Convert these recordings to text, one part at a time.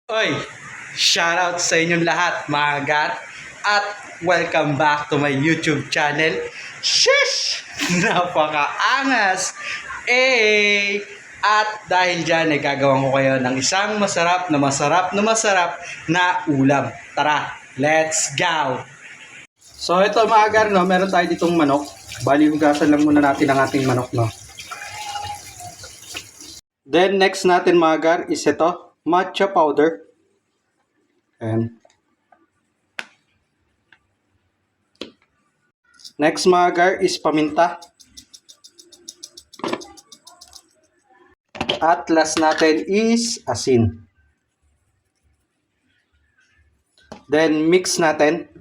Oy, shoutout sa inyong lahat mga gat at welcome back to my YouTube channel. Shish! Napakaangas! At dahil dyan ay gagawin ko kayo ng isang masarap na ulam. Tara, let's go! So ito mga gar, no, meron tayo ditong manok. Bali, hugasan lang muna natin ang ating manok, no. Then next natin mga gar is ito, matcha powder. Ayan. Next mga gar is paminta. At last natin is asin. Then mix natin.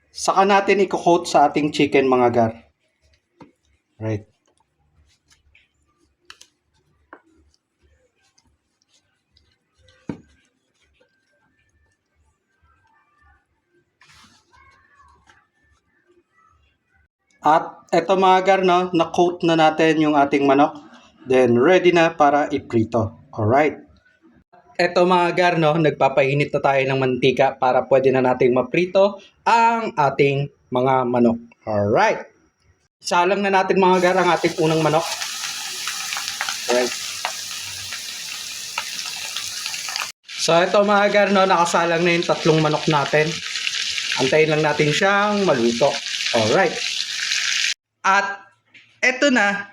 Saka natin i-coat sa ating chicken mga gar. Right. At eto mga gar, no, na-coat na natin yung ating manok. Then ready na para iprito. Alright. Eto mga gar, no, nagpapainit na tayo ng mantika para pwede na nating maprito ang ating mga manok. Alright. Salang na natin mga gar ang ating unang manok. Alright. So ito mga gar, no, nakasalang na yung tatlong manok natin. Antayin lang natin siyang maluto. Alright. At eto na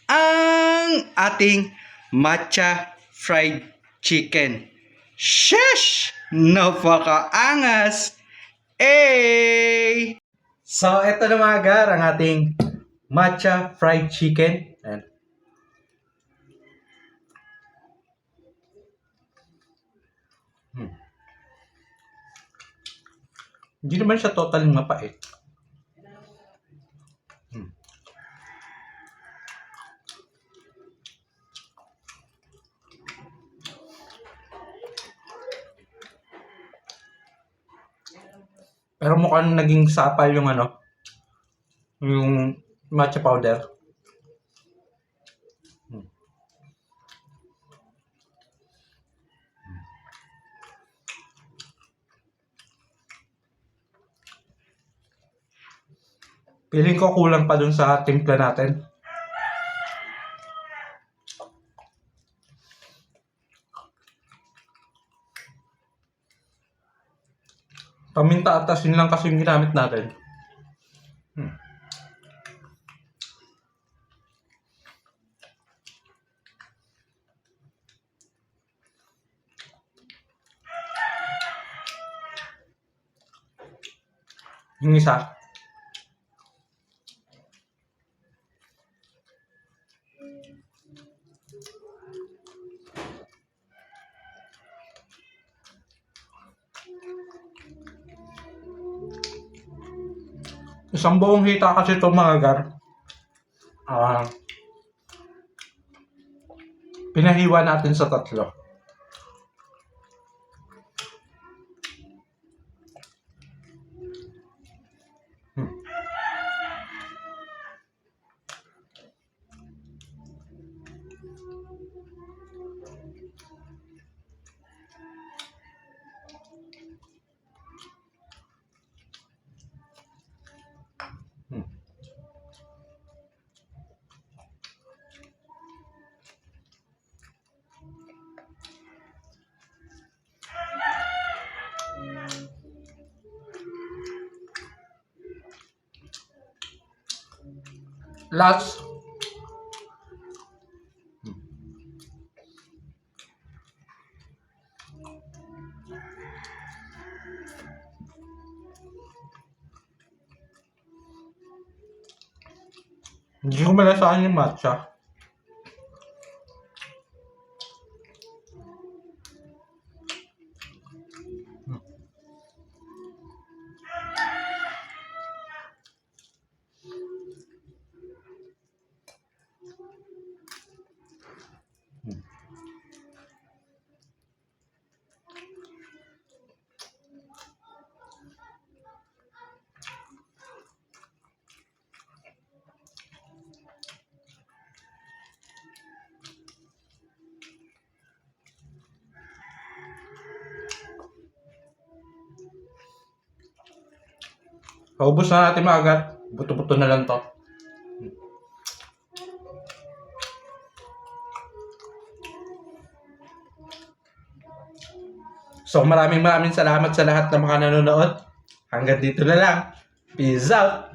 ang ating matcha fried chicken. Sheesh! Napakaangas! So eto na mga gar ang ating matcha fried chicken. Ayan. Hindi naman siya totally mapait. Pero mukhang naging sapal yung yung matcha powder. Feeling ko kulang pa dun sa timpla natin. Paminta at asin lang kasi yung ginamit natin. Yung isa. Isang buong hita kasi ito mga gar. Pinahiwa natin sa tatlo. Last, hindi ko malasahan yung matcha. Paubos na natin mga gar. Buto-buto na lang to. So maraming salamat sa lahat ng mga nanonood. Hanggang dito na lang. Peace out!